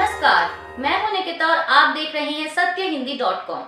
नमस्कार, मैं हूं निकिता और आप देख रहे हैं सत्यहिंदी.com।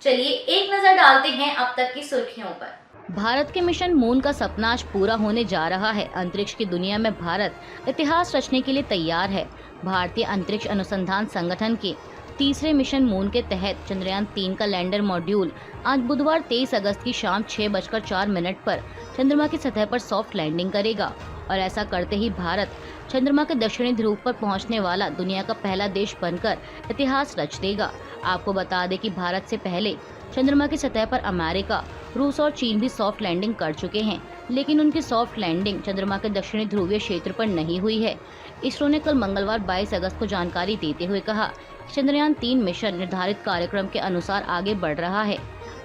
चलिए एक नजर डालते हैं अब तक की सुर्खियों पर। भारत के मिशन मून का सपना आज पूरा होने जा रहा है। अंतरिक्ष की दुनिया में भारत इतिहास रचने के लिए तैयार है। भारतीय अंतरिक्ष अनुसंधान संगठन के तीसरे मिशन मून के तहत चंद्रयान 3 का लैंडर मॉड्यूल आज बुधवार 23 अगस्त की शाम 6:04 पर चंद्रमा की सतह पर सॉफ्ट लैंडिंग करेगा और ऐसा करते ही भारत चंद्रमा के दक्षिणी ध्रुव पर पहुंचने वाला दुनिया का पहला देश बनकर इतिहास रच देगा। आपको बता दें कि भारत से पहले चंद्रमा की सतह पर अमेरिका, रूस और चीन भी सॉफ्ट लैंडिंग कर चुके हैं, लेकिन उनकी सॉफ्ट लैंडिंग चंद्रमा के दक्षिणी ध्रुवीय क्षेत्र पर नहीं हुई है। इसरो ने कल मंगलवार 22 अगस्त को जानकारी देते हुए कहा कि चंद्रयान 3 मिशन निर्धारित कार्यक्रम के अनुसार आगे बढ़ रहा है।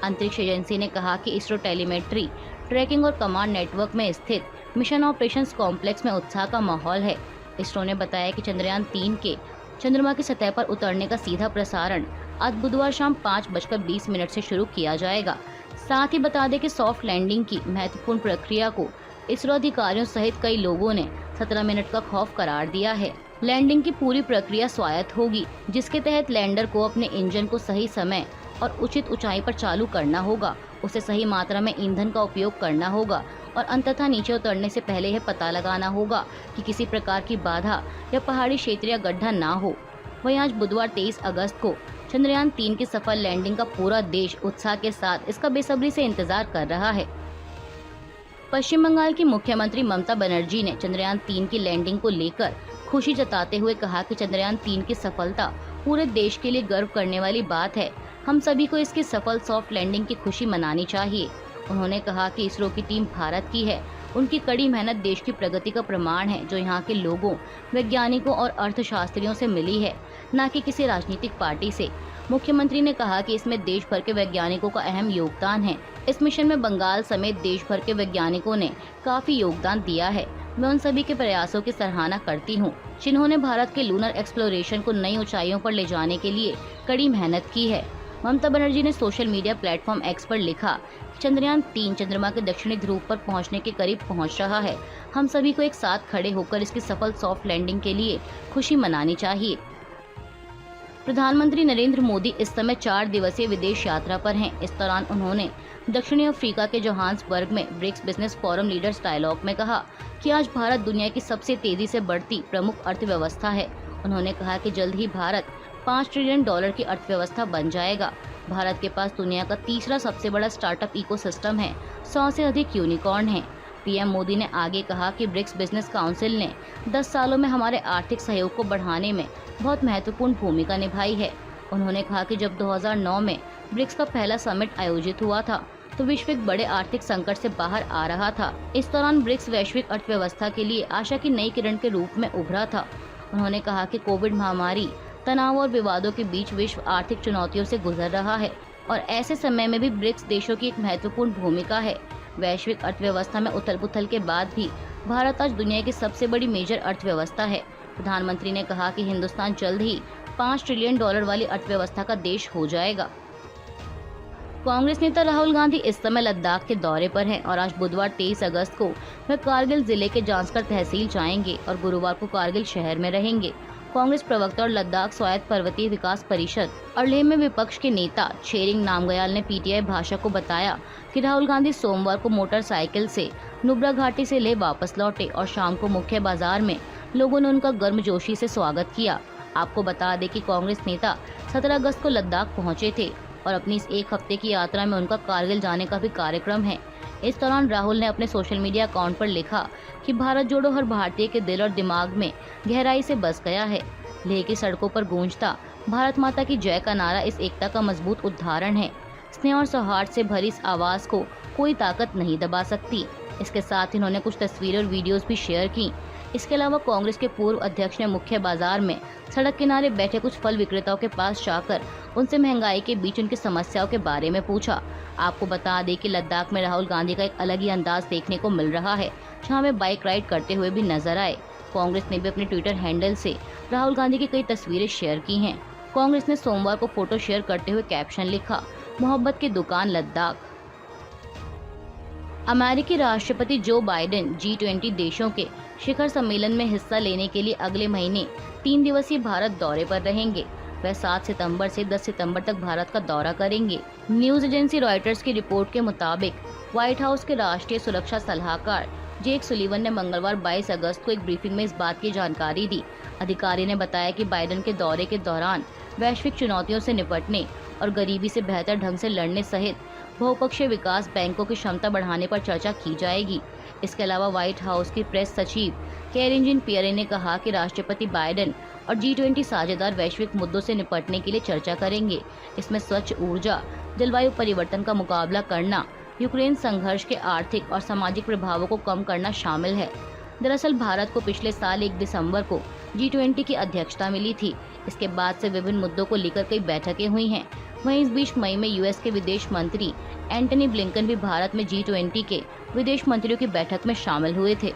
अंतरिक्ष एजेंसी ने कहा कि इसरो टेलीमेट्री, ट्रैकिंग और कमांड नेटवर्क में स्थित मिशन ऑपरेशंस कॉम्प्लेक्स में उत्साह का माहौल है। इसरो ने बताया कि चंद्रयान 3 के चंद्रमा की सतह पर उतरने का सीधा प्रसारण आज बुधवार शाम 5:20 से शुरू किया जाएगा। साथ ही बता दें कि सॉफ्ट लैंडिंग की महत्वपूर्ण प्रक्रिया को इसरो अधिकारियों सहित कई लोगों ने 17 मिनट का खौफ करार दिया है। लैंडिंग की पूरी प्रक्रिया स्वायत्त होगी, जिसके तहत लैंडर को अपने इंजन को सही समय और उचित ऊंचाई पर चालू करना होगा, उसे सही मात्रा में ईंधन का उपयोग करना होगा और अंततः नीचे उतरने से पहले यह पता लगाना होगा कि किसी प्रकार की बाधा या पहाड़ी क्षेत्र या गड्ढा ना हो। वहीं आज बुधवार 23 अगस्त को चंद्रयान 3 की सफल लैंडिंग का पूरा देश उत्साह के साथ इसका बेसब्री से इंतजार कर रहा है। पश्चिम बंगाल की मुख्यमंत्री ममता बनर्जी ने चंद्रयान 3 की लैंडिंग को लेकर खुशी जताते हुए कहा कि चंद्रयान 3 की सफलता पूरे देश के लिए गर्व करने वाली बात है। हम सभी को इसकी सफल सॉफ्ट लैंडिंग की खुशी मनानी चाहिए। उन्होंने कहा कि इसरो की टीम भारत की है, उनकी कड़ी मेहनत देश की प्रगति का प्रमाण है, जो यहाँ के लोगों, वैज्ञानिकों और अर्थशास्त्रियों से मिली है, न कि किसी राजनीतिक पार्टी से। मुख्यमंत्री ने कहा कि इसमें देश भर के वैज्ञानिकों का अहम योगदान है। इस मिशन में बंगाल समेत देश भर के वैज्ञानिकों ने काफी योगदान दिया है। मैं उन सभी के प्रयासों की सराहना करती हूँ, जिन्होंने भारत के लूनर एक्सप्लोरेशन को नई ऊंचाइयों पर ले जाने के लिए कड़ी मेहनत की है। ममता बनर्जी ने सोशल मीडिया प्लेटफॉर्म एक्स पर लिखा, चंद्रयान 3 चंद्रमा के दक्षिणी ध्रुव पर पहुंचने के करीब पहुंच रहा है। हम सभी को एक साथ खड़े होकर इसकी सफल सॉफ्ट लैंडिंग के लिए खुशी मनानी चाहिए। प्रधानमंत्री नरेंद्र मोदी इस समय 4 दिवसीय विदेश यात्रा पर हैं। इस दौरान उन्होंने दक्षिणी अफ्रीका के जोहान्सबर्ग में BRICS business forum leaders dialogue में कहा कि आज भारत दुनिया की सबसे तेजी से बढ़ती प्रमुख अर्थव्यवस्था है। उन्होंने कहा कि जल्द ही भारत $5 ट्रिलियन की अर्थव्यवस्था बन जाएगा। भारत के पास दुनिया का तीसरा सबसे बड़ा स्टार्टअप इकोसिस्टम है, 100 से अधिक यूनिकॉर्न हैं। पीएम मोदी ने आगे कहा कि ब्रिक्स बिजनेस काउंसिल ने 10 सालों में हमारे आर्थिक सहयोग को बढ़ाने में बहुत महत्वपूर्ण भूमिका निभाई है। उन्होंने कहा कि जब 2009 में ब्रिक्स का पहला समिट आयोजित हुआ था, तो विश्व एक बड़े आर्थिक संकट से बाहर आ रहा था। इस दौरान ब्रिक्स वैश्विक अर्थव्यवस्था के लिए आशा की नई किरण के रूप में उभरा था। उन्होंने कहा कि कोविड महामारी, तनाव और विवादों के बीच विश्व आर्थिक चुनौतियों से गुजर रहा है और ऐसे समय में भी ब्रिक्स देशों की एक महत्वपूर्ण भूमिका है। वैश्विक अर्थव्यवस्था में उथल-पुथल के बाद भी भारत आज दुनिया की सबसे बड़ी मेजर अर्थव्यवस्था है। प्रधानमंत्री ने कहा कि हिंदुस्तान जल्द ही $5 ट्रिलियन वाली अर्थव्यवस्था का देश हो जाएगा। कांग्रेस नेता राहुल गांधी इस समय लद्दाख के दौरे पर हैं और आज बुधवार 23 अगस्त को वह कारगिल जिले के जांस्कर तहसील जाएंगे और गुरुवार को कारगिल शहर में रहेंगे। कांग्रेस प्रवक्ता और लद्दाख स्वायत्त पर्वतीय विकास परिषद और लेह में विपक्ष के नेता छेरिंग नामग्याल ने पीटीआई भाषा को बताया कि राहुल गांधी सोमवार को मोटरसाइकिल से नुब्रा घाटी से लेह वापस लौटे और शाम को मुख्य बाजार में लोगों ने उनका गर्मजोशी से स्वागत किया। आपको बता दें कि कांग्रेस नेता 17 अगस्त को लद्दाख पहुंचे थे और अपनी इस एक हफ्ते की यात्रा में उनका कारगिल जाने का भी कार्यक्रम है। इस दौरान राहुल ने अपने सोशल मीडिया अकाउंट पर लिखा कि भारत जोड़ो हर भारतीय के दिल और दिमाग में गहराई से बस गया है। लेह की सड़कों पर गूंजता भारत माता की जय का नारा इस एकता का मजबूत उदाहरण है। स्नेह और सौहार्द से भरी इस आवाज को कोई ताकत नहीं दबा सकती। इसके साथ इन्होंने कुछ तस्वीरें और वीडियोस भी शेयर की। इसके अलावा कांग्रेस के पूर्व अध्यक्ष ने मुख्य बाजार में सड़क किनारे बैठे कुछ फल विक्रेताओं के पास जाकर उनसे महंगाई के बीच उनकी समस्याओं के बारे में पूछा। आपको बता दें कि लद्दाख में राहुल गांधी का एक अलग ही अंदाज देखने को मिल रहा है, जहां वे बाइक राइड करते हुए भी नजर आए। कांग्रेस ने भी अपने ट्विटर हैंडल से राहुल गांधी की कई तस्वीरें शेयर की हैं। कांग्रेस ने सोमवार को फोटो शेयर करते हुए कैप्शन लिखा, मोहब्बत की दुकान लद्दाख। अमेरिकी राष्ट्रपति जो बाइडेन G20 देशों के शिखर सम्मेलन में हिस्सा लेने के लिए अगले महीने 3 दिवसीय भारत दौरे पर रहेंगे। वह 7 सितंबर से 10 सितंबर तक भारत का दौरा करेंगे। न्यूज एजेंसी रॉयटर्स की रिपोर्ट के मुताबिक व्हाइट हाउस के राष्ट्रीय सुरक्षा सलाहकार जेक सुलिवन ने मंगलवार 22 अगस्त को एक ब्रीफिंग में इस बात की जानकारी दी। अधिकारी ने बताया कि बाइडेन के दौरे के दौरान वैश्विक चुनौतियों से निपटने और गरीबी से बेहतर ढंग से लड़ने सहित बहुपक्षीय विकास बैंकों की क्षमता बढ़ाने पर चर्चा की जाएगी। इसके अलावा व्हाइट हाउस की प्रेस सचिव कैरिन जिन पियरे ने कहा कि राष्ट्रपति बाइडेन और G20 साझेदार वैश्विक मुद्दों से निपटने के लिए चर्चा करेंगे। इसमें स्वच्छ ऊर्जा, जलवायु परिवर्तन का मुकाबला करना, यूक्रेन संघर्ष के आर्थिक और सामाजिक प्रभावों को कम करना शामिल है। दरअसल भारत को पिछले साल 1 दिसंबर को G20 की अध्यक्षता मिली थी। इसके बाद से विभिन्न मुद्दों को लेकर कई बैठकें हुई हैं। वहीं इस बीच मई में यूएस के विदेश मंत्री एंटनी ब्लिंकन भी भारत में G20 के विदेश मंत्रियों की बैठक में शामिल हुए थे।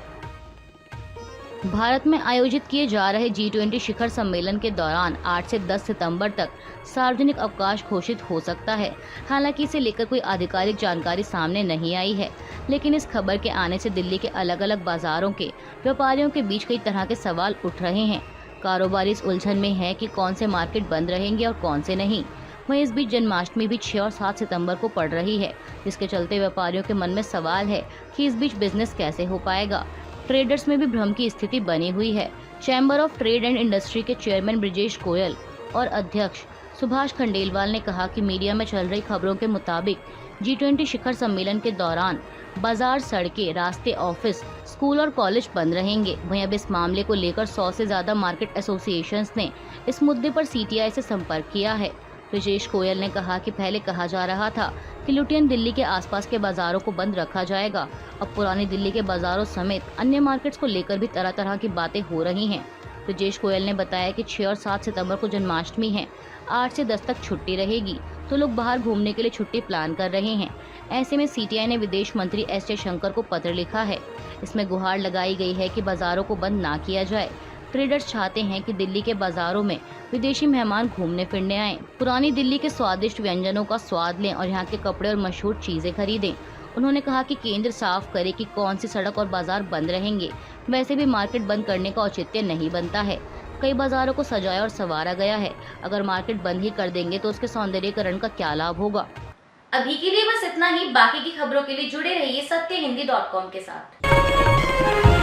भारत में आयोजित किए जा रहे G20 शिखर सम्मेलन के दौरान 8 से 10 सितंबर तक सार्वजनिक अवकाश घोषित हो सकता है। हालांकि इसे लेकर कोई आधिकारिक जानकारी सामने नहीं आई है, लेकिन इस खबर के आने से दिल्ली के अलग अलग बाजारों के व्यापारियों के बीच कई तरह के सवाल उठ रहे हैं। कारोबारी इस उलझन में है कि कौन से मार्केट बंद रहेंगे और कौन से नहीं। वहीं इस बीच जन्माष्टमी भी 6 और 7 सितंबर को पड़ रही है, जिसके चलते व्यापारियों के मन में सवाल है कि इस बीच बिजनेस कैसे हो पाएगा। ट्रेडर्स में भी भ्रम की स्थिति बनी हुई है। Chamber of trade and industry के चेयरमैन ब्रिजेश गोयल और अध्यक्ष सुभाष खंडेलवाल ने कहा कि मीडिया में चल रही खबरों के मुताबिक G20 शिखर सम्मेलन के दौरान बाजार, सड़कें, रास्ते, ऑफिस, स्कूल और कॉलेज बंद रहेंगे। वहीं अब इस मामले को लेकर 100 से ज्यादा मार्केट एसोसिएशंस ने इस मुद्दे पर CTI से संपर्क किया है। ब्रिजेश गोयल ने कहा कि पहले कहा जा रहा था कि लुटियन दिल्ली के आसपास के बाजारों को बंद रखा जाएगा। अब पुरानी दिल्ली के बाजारों समेत अन्य मार्केट्स को लेकर भी तरह तरह की बातें हो रही हैं। ब्रिजेश गोयल ने बताया कि 6 और 7 सितंबर को जन्माष्टमी है। 8 से 10 तक छुट्टी रहेगी, तो लोग बाहर घूमने के लिए छुट्टी प्लान कर रहे हैं। ऐसे में CTI ने विदेश मंत्री S जयशंकर को पत्र लिखा है। इसमें गुहार लगाई गई है कि बाजारों को बंद ना किया जाए। ट्रेडर्स चाहते हैं कि दिल्ली के बाजारों में विदेशी मेहमान घूमने फिरने आएं, पुरानी दिल्ली के स्वादिष्ट व्यंजनों का स्वाद लें और यहाँ के कपड़े और मशहूर चीजें खरीदें। उन्होंने कहा कि केंद्र साफ करे कि कौन सी सड़क और बाजार बंद रहेंगे। वैसे भी मार्केट बंद करने का औचित्य नहीं बनता है। कई बाजारों को सजाया और संवारा गया है। अगर मार्केट बंद ही कर देंगे तो उसके सौंदर्यीकरण का क्या लाभ होगा। अभी के लिए बस इतना ही। बाकी की खबरों के लिए जुड़े रहिए सत्यहिंदी.com के साथ।